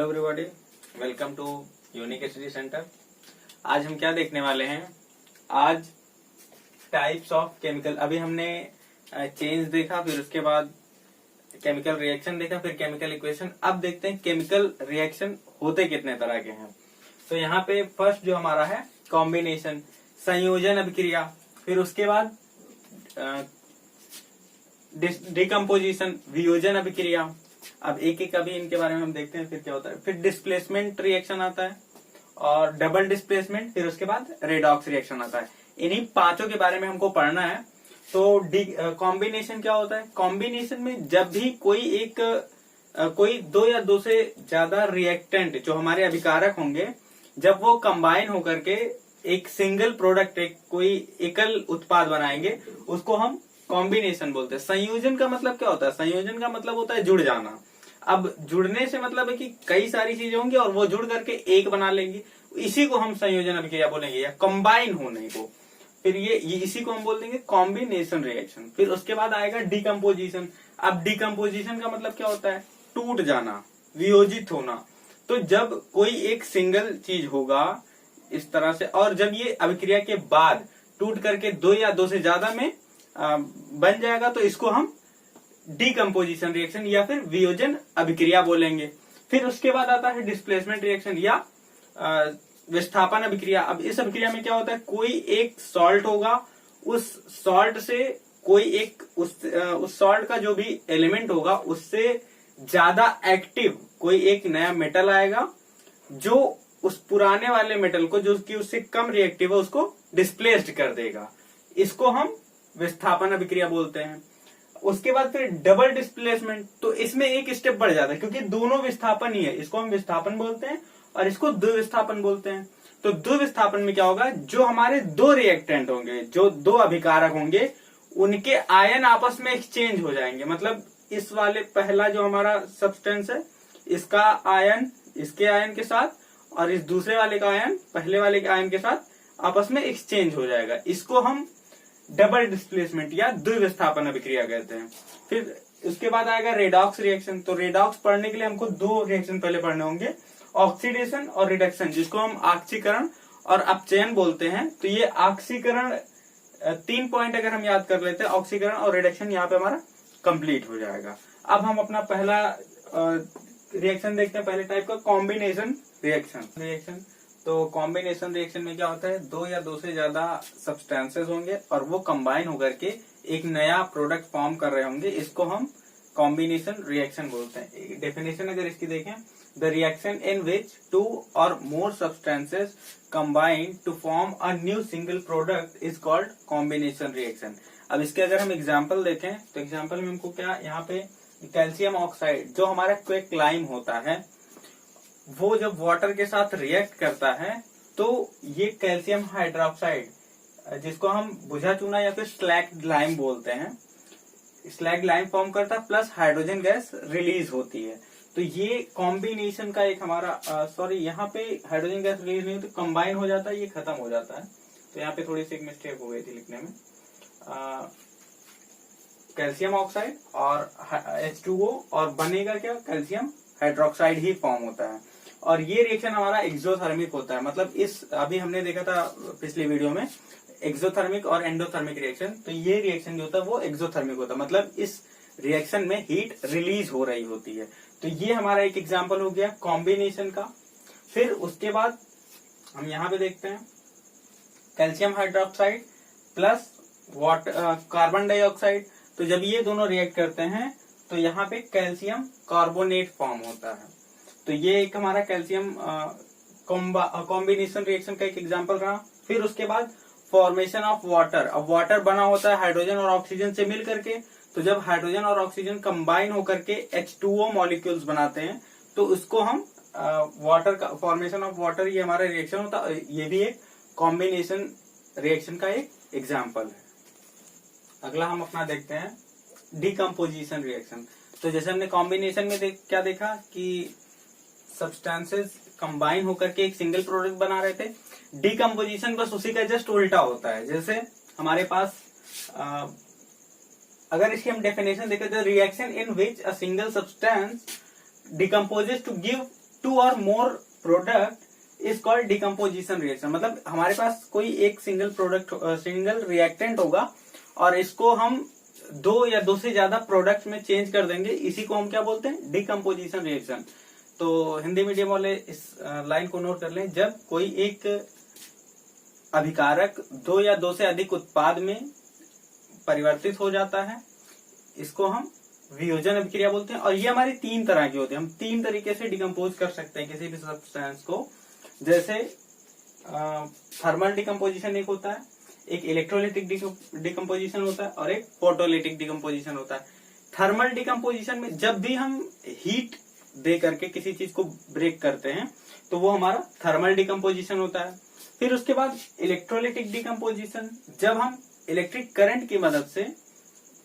Everybody, welcome to unique study centre. आज हम क्या देखने वाले हैं? आज टाइप्स ऑफ केमिकल। अभी हमने चेंज देखा, फिर उसके बाद केमिकल रिएक्शन देखा, फिर केमिकल इक्वेशन। अब देखते हैं केमिकल रिएक्शन होते कितने तरह के हैं। तो यहाँ पे फर्स्ट जो हमारा है कॉम्बिनेशन, संयोजन अभिक्रिया, फिर उसके बाद डिकम्पोजिशन, वियोजन अभिक्रिया। अब एक एक अभी इनके बारे में हम देखते हैं फिर क्या होता है। फिर डिस्प्लेसमेंट रिएक्शन आता है और डबल डिस्प्लेसमेंट, फिर उसके बाद रेडॉक्स रिएक्शन आता है। इन्हीं पांचों के बारे में हमको पढ़ना है। तो कॉम्बिनेशन क्या होता है? कॉम्बिनेशन में जब भी कोई दो या दो से ज्यादा रिएक्टेंट जो हमारे अभिकारक होंगे, जब वो कंबाइन होकर के एक सिंगल प्रोडक्ट, कोई एकल उत्पाद बनाएंगे, उसको हम कॉम्बिनेशन बोलते हैं। संयोजन का मतलब क्या होता है? संयोजन का मतलब होता है जुड़ जाना। अब जुड़ने से मतलब है कि कई सारी चीजें होंगी और वो जुड़ करके एक बना लेंगी, इसी को हम संयोजन अभिक्रिया बोलेंगे, या कंबाइन होने को। फिर ये इसी को हम बोल देंगे कॉम्बिनेशन रिएक्शन। फिर उसके बाद आएगा डिकम्पोजिशन। अब डिकम्पोजिशन का मतलब क्या होता है? टूट जाना, वियोजित होना। तो जब कोई एक सिंगल चीज होगा इस तरह से, और जब ये अभिक्रिया के बाद टूट करके दो या दो से ज्यादा में बन जाएगा, तो इसको हम डिकम्पोजिशन रिएक्शन या फिर वियोजन अभिक्रिया बोलेंगे। फिर उसके बाद आता है डिस्प्लेसमेंट रिएक्शन या विस्थापन अभिक्रिया। अब इस अभिक्रिया में क्या होता है? कोई एक सॉल्ट होगा, उस सॉल्ट से कोई एक उस सॉल्ट का जो भी एलिमेंट होगा उससे ज्यादा एक्टिव कोई एक नया मेटल आएगा, जो उस पुराने वाले मेटल को, जो कि उससे कम रिएक्टिव है, उसको डिस्प्लेस्ड कर देगा। इसको हम विस्थापन अभिक्रिया बोलते हैं। उसके बाद फिर डबल डिस्प्लेसमेंट, तो इसमें एक स्टेप बढ़ जाता है, क्योंकि दोनों विस्थापन ही है। इसको हम विस्थापन बोलते हैं और इसको द्विविस्थापन बोलते हैं। तो द्विविस्थापन में क्या होगा? जो हमारे दो रिएक्टेंट होंगे, जो दो अभिकारक होंगे, उनके आयन आपस में एक्सचेंज हो जाएंगे। मतलब इस वाले पहला जो हमारा सब्सटेंस है, इसका आयन इसके आयन के साथ, और इस दूसरे वाले का आयन पहले वाले के आयन के साथ आपस में एक्सचेंज हो जाएगा। इसको हम डबल डिस्प्लेसमेंट या द्विविस्थापन अभिक्रिया कहते हैं। फिर उसके बाद आएगा रेडॉक्स रिएक्शन। तो रेडॉक्स पढ़ने के लिए हमको दो रिएक्शन पहले पढ़ने होंगे, ऑक्सीडेशन और रिडक्शन, जिसको हम आक्सीकरण और अपचयन बोलते हैं। तो ये आक्सीकरण 3 पॉइंट अगर हम याद कर लेते हैं, ऑक्सीकरण और रिडक्शन, यहाँ पे हमारा कंप्लीट हो जाएगा। अब हम अपना पहला रिएक्शन देखते हैं, पहले टाइप का कॉम्बिनेशन रिएक्शन। तो कॉम्बिनेशन रिएक्शन में क्या होता है? दो या दो से ज्यादा सब्सटेंसेस होंगे और वो कंबाइन होकर के एक नया प्रोडक्ट फॉर्म कर रहे होंगे, इसको हम कॉम्बिनेशन रिएक्शन बोलते हैं। डेफिनेशन अगर इसकी देखें, the reaction in which two or more substances combine to form a new single product is called combination reaction. अब इसके अगर हम एग्जाम्पल देखें, तो एग्जाम्पल में हमको क्या, यहाँ पे कैल्शियम ऑक्साइड, जो हमारा क्विकलाइम होता है, वो जब वाटर के साथ रिएक्ट करता है, तो ये कैल्शियम हाइड्रोक्साइड, जिसको हम बुझा चूना या फिर स्लैग्ड लाइम बोलते हैं, स्लैग्ड लाइम फॉर्म करता है, प्लस हाइड्रोजन गैस रिलीज होती है। तो ये कॉम्बिनेशन का एक हमारा यहाँ पे हाइड्रोजन गैस रिलीज नहीं होती, कंबाइन हो जाता है, ये खत्म हो जाता है। तो यहाँ पे थोड़ी सी एक मिस्टेक हो गई थी लिखने में। कैल्शियम ऑक्साइड और H2O, और बनेगा क्या? कैल्शियम हाइड्रोक्साइड ही फॉर्म होता है। और ये रिएक्शन हमारा एक्सोथर्मिक होता है। मतलब अभी हमने देखा था पिछले वीडियो में एक्सोथर्मिक और एंडोथर्मिक रिएक्शन। तो ये रिएक्शन जो होता है वो एक्सोथर्मिक होता है, मतलब इस रिएक्शन में हीट रिलीज हो रही होती है। तो ये हमारा एक एग्जाम्पल हो गया कॉम्बिनेशन का। फिर उसके बाद हम यहाँ पे देखते हैं calcium hydroxide plus carbon dioxide. तो जब ये दोनों रिएक्ट करते हैं, तो यहाँ पे कैल्शियम कार्बोनेट फॉर्म होता है। तो ये एक हमारा कैल्शियम कॉम्बिनेशन रिएक्शन का एक एग्जांपल रहा। फिर उसके बाद फॉर्मेशन ऑफ वाटर। अब वाटर बना होता है हाइड्रोजन और ऑक्सीजन से मिल करके। तो जब हाइड्रोजन और ऑक्सीजन कंबाइन होकर के H2O मॉलिक्यूल्स बनाते हैं, तो उसको हम वाटर का फॉर्मेशन ऑफ वाटर, ये हमारा रिएक्शन होता है। ये भी एक कॉम्बिनेशन रिएक्शन का एक एग्जाम्पल है। अगला हम अपना देखते हैं डिकम्पोजिशन रिएक्शन। तो जैसे हमने कॉम्बिनेशन में क्या देखा कि सब्सटेंसेस कंबाइन होकर के एक सिंगल प्रोडक्ट बना रहे थे। डिकम्पोजिशन बस उसी का जस्ट उल्टा होता है। जैसे हमारे पास अगर इसकी हम डेफिनेशन देखें, तो reaction in which a single substance decomposes to give two or more product is called decomposition reaction. मतलब हमारे पास कोई एक सिंगल प्रोडक्ट सिंगल रिएक्टेंट होगा और इसको हम दो या दो से ज्यादा प्रोडक्ट में चेंज कर देंगे, इसी को हम क्या बोलते हैं, डिकम्पोजिशन रिएक्शन। तो हिंदी मीडियम वाले इस लाइन को नोट कर लें, जब कोई एक अभिकारक दो या दो से अधिक उत्पाद में परिवर्तित हो जाता है, इसको हम वियोजन अभिक्रिया बोलते हैं। और ये हमारी तीन तरह की होती है, हम तीन तरीके से डिकम्पोज कर सकते हैं किसी भी सब्सटेंस को। जैसे थर्मल डिकम्पोजिशन एक होता है, एक इलेक्ट्रोलिटिक डिकम्पोजिशन होता है और एक फोटोलिटिक डिकम्पोजिशन होता है। थर्मल डिकम्पोजिशन में जब भी हम हीट दे करके किसी चीज को ब्रेक करते हैं तो वो हमारा थर्मल डिकम्पोजिशन होता है। फिर उसके बाद इलेक्ट्रोलिटिक डिकम्पोजिशन, जब हम इलेक्ट्रिक करंट की मदद से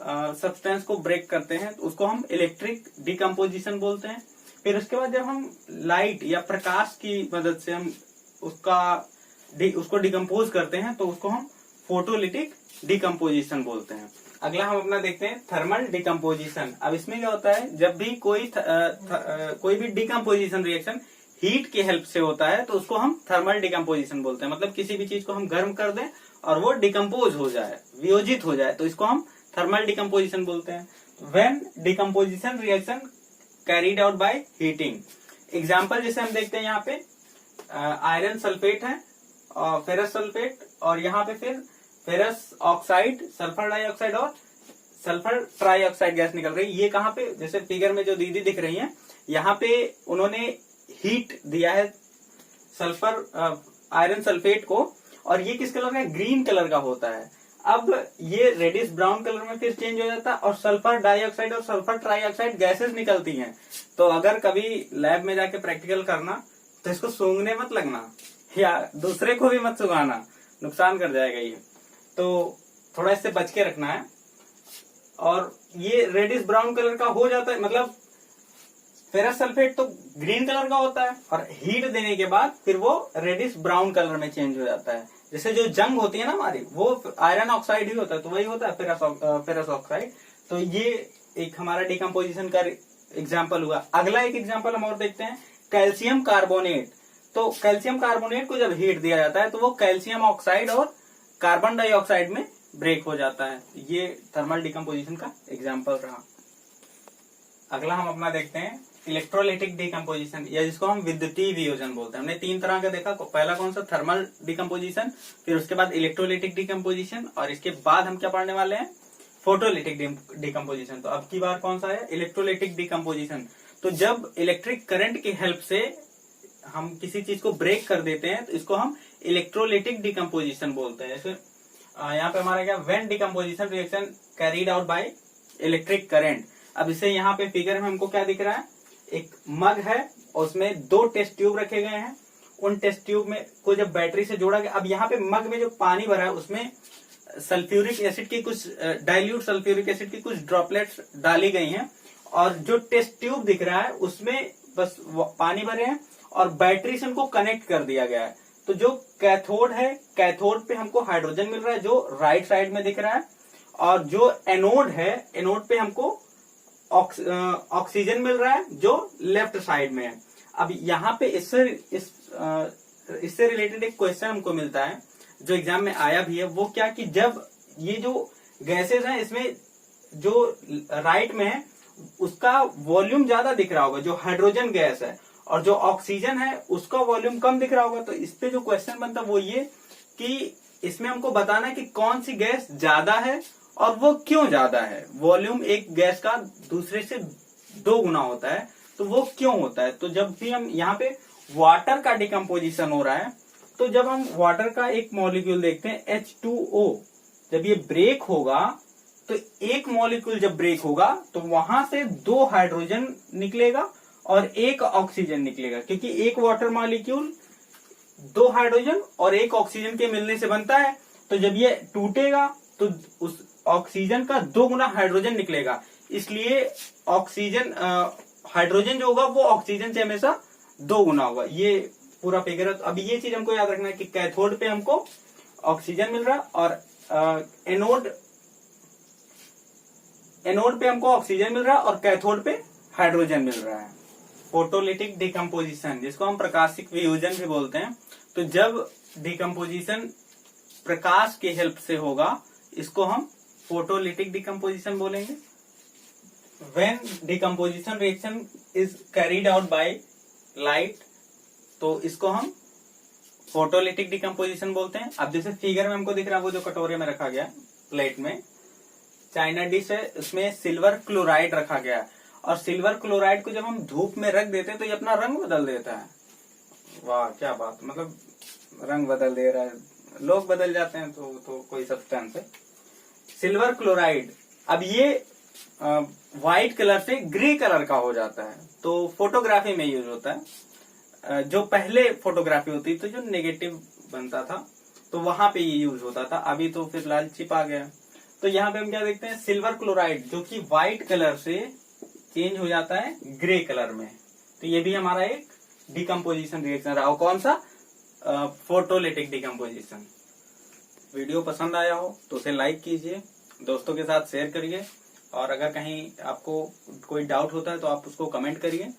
सब्सटेंस को ब्रेक करते हैं तो उसको हम इलेक्ट्रिक डिकम्पोजिशन बोलते हैं। फिर उसके बाद जब हम लाइट या प्रकाश की मदद से हम उसको डिकम्पोज करते हैं तो उसको हम फोटोलिटिक डिकम्पोजिशन बोलते हैं। अगला हम अपना देखते हैं थर्मल डिकम्पोजिशन। अब इसमें क्या होता है, जब भी कोई भी डिकम्पोजिशन रिएक्शन हीट की हेल्प से होता है तो उसको हम थर्मल डिकम्पोजिशन बोलते हैं। मतलब किसी भी चीज को हम गर्म कर दें और वो डिकम्पोज हो जाए, वियोजित हो जाए, तो इसको हम थर्मल डिकम्पोजिशन बोलते हैं। When decomposition reaction carried out by heating. Example जैसे हम देखते हैं, यहाँ पे आयरन सल्फेट है और फेरस सल्फेट, और यहाँ पे फिर फेरस ऑक्साइड, सल्फर डाइऑक्साइड और सल्फर ट्राइऑक्साइड गैस निकल रही है। ये कहाँ पे, जैसे फिगर में जो दीदी दिख रही है, यहाँ पे उन्होंने हीट दिया है सल्फर आयरन सल्फेट को, और ये किस कलर का, ग्रीन कलर का होता है। अब ये रेडिश ब्राउन कलर में फिर चेंज हो जाता है और सल्फर डाइऑक्साइड और सल्फर ट्राइऑक्साइड गैसेस निकलती हैं। तो अगर कभी लैब में जाके प्रैक्टिकल करना तो इसको सूंघने मत लगना या दूसरे को भी मत सुंघाना, नुकसान कर जाएगा ये। तो थोड़ा इससे बच के रखना है। और ये रेडिश ब्राउन कलर का हो जाता है, मतलब फेरस सल्फेट तो ग्रीन कलर का होता है और हीट देने के बाद फिर वो रेडिश ब्राउन कलर में चेंज हो जाता है। जैसे जो जंग होती है ना हमारी, वो आयरन ऑक्साइड ही होता है, तो वही होता है फेरस ऑक्साइड। तो ये एक हमारा डिकम्पोजिशन का एग्जाम्पल हुआ। अगला एक एग्जाम्पल हम और देखते हैं, कैल्शियम कार्बोनेट। तो कैल्शियम कार्बोनेट को जब हीट दिया जाता है तो वो कैल्शियम ऑक्साइड और कार्बन डाइऑक्साइड में ब्रेक हो जाता है। ये थर्मल डिकम्पोजिशन का एग्जाम्पल रहा। अगला हम अपना देखते हैं इलेक्ट्रोलिटिक डिकम्पोजिशन, या जिसको हम विद्युतीय वियोजन बोलते हैं। हमने तीन तरह का देखा, पहला कौन सा, थर्मल डिकम्पोजिशन, फिर उसके बाद इलेक्ट्रोलिटिक डिकम्पोजिशन, और इसके बाद हम क्या पढ़ने वाले हैं, फोटोलिटिक डिकम्पोजिशन। तो अब की बार कौन सा है, इलेक्ट्रोलिटिक डिकम्पोजिशन। तो जब इलेक्ट्रिक करंट की हेल्प से हम किसी चीज को ब्रेक कर देते हैं तो इसको हम इलेक्ट्रोलिटिक डिकम्पोजिशन बोलते हैं। जैसे यहाँ पे हमारा क्या, when decomposition reaction carried out by electric current. अब इसे यहाँ पे फिगर में हमको क्या दिख रहा है, एक मग है और उसमें दो टेस्ट ट्यूब रखे गए हैं। उन टेस्ट ट्यूब में को जब बैटरी से जोड़ा गया, अब यहाँ पे मग में जो पानी भरा है उसमें सल्फ्यूरिक एसिड की कुछ डाइल्यूट सल्फ्यूरिक एसिड की कुछ ड्रॉपलेट्स डाली गई हैं, और जो टेस्ट ट्यूब दिख रहा है उसमें बस पानी भरे हैं और बैटरी से उनको कनेक्ट कर दिया गया है। तो जो कैथोड है, कैथोड पे हमको हाइड्रोजन मिल रहा है जो राइट साइड में दिख रहा है, और जो एनोड है, एनोड पे हमको ऑक्सीजन मिल रहा है जो लेफ्ट साइड में है। अब यहाँ पे इससे रिलेटेड एक क्वेश्चन हमको मिलता है जो एग्जाम में आया भी है, वो क्या कि जब ये जो गैसेस हैं इसमें जो राइट में है उसका वॉल्यूम ज्यादा दिख रहा होगा, जो हाइड्रोजन गैस है, और जो ऑक्सीजन है उसका वॉल्यूम कम दिख रहा होगा। तो इस पे जो क्वेश्चन बनता है वो ये कि इसमें हमको बताना है कि कौन सी गैस ज्यादा है और वो क्यों ज्यादा है। वॉल्यूम एक गैस का दूसरे से 2 गुना होता है, तो वो क्यों होता है। तो जब भी हम यहाँ पे वाटर का डिकम्पोजिशन हो रहा है, तो जब हम वाटर का एक मॉलिक्यूल देखते हैं H2O, जब ये ब्रेक होगा तो एक मॉलिक्यूल जब ब्रेक होगा तो वहां से 2 हाइड्रोजन निकलेगा और 1 ऑक्सीजन निकलेगा, क्योंकि एक वाटर मॉलिक्यूल 2 हाइड्रोजन और 1 ऑक्सीजन के मिलने से बनता है। तो जब ये टूटेगा तो उस ऑक्सीजन का 2 गुना हाइड्रोजन निकलेगा, इसलिए ऑक्सीजन हाइड्रोजन जो होगा वो ऑक्सीजन से हमेशा 2 गुना होगा। ये पूरा फिगर है। तो अभी ये चीज हमको याद रखना है कि कैथोड पे हमको ऑक्सीजन मिल रहा है और एनोड पे हमको ऑक्सीजन मिल रहा है और कैथोड पे हाइड्रोजन मिल रहा है। फोटोलिटिक डिकम्पोजिशन, जिसको हम प्रकाशिक वियोजन भी बोलते हैं। तो जब डिकम्पोजिशन प्रकाश की हेल्प से होगा, इसको हम फोटोलिटिक डिकम्पोजिशन बोलेंगे। When decomposition reaction is carried out by light, तो इसको हम फोटोलिटिक डिकम्पोजिशन बोलते हैं। अब जैसे फिगर में हमको दिख रहा है, वो जो कटोरे में रखा गया प्लेट में, चाइना डिश है, उसमें सिल्वर क्लोराइड रखा गया है, और सिल्वर क्लोराइड को जब हम धूप में रख देते हैं तो ये अपना रंग बदल देता है। वाह क्या बात, मतलब रंग बदल दे रहा है, लोग बदल जाते हैं तो कोई सब्सटेंस है सिल्वर क्लोराइड। अब ये व्हाइट कलर से ग्रे कलर का हो जाता है, तो फोटोग्राफी में यूज होता है। जो पहले फोटोग्राफी होती थी, जो नेगेटिव बनता था, तो वहां पे ये यूज होता था। अभी तो फिलहाल चिप आ गया। तो यहाँ पे हम क्या देखते हैं, सिल्वर क्लोराइड जो कि व्हाइट कलर से चेंज हो जाता है ग्रे कलर में। तो ये भी हमारा एक डिकम्पोजिशन रिएक्शन रहा। कौन सा? Photolytic decomposition. वीडियो पसंद आया हो तो उसे लाइक कीजिए, दोस्तों के साथ शेयर करिए, और अगर कहीं आपको कोई डाउट होता है तो आप उसको कमेंट करिए।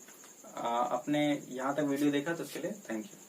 अपने यहाँ तक वीडियो देखा तो उसके लिए थैंक यू।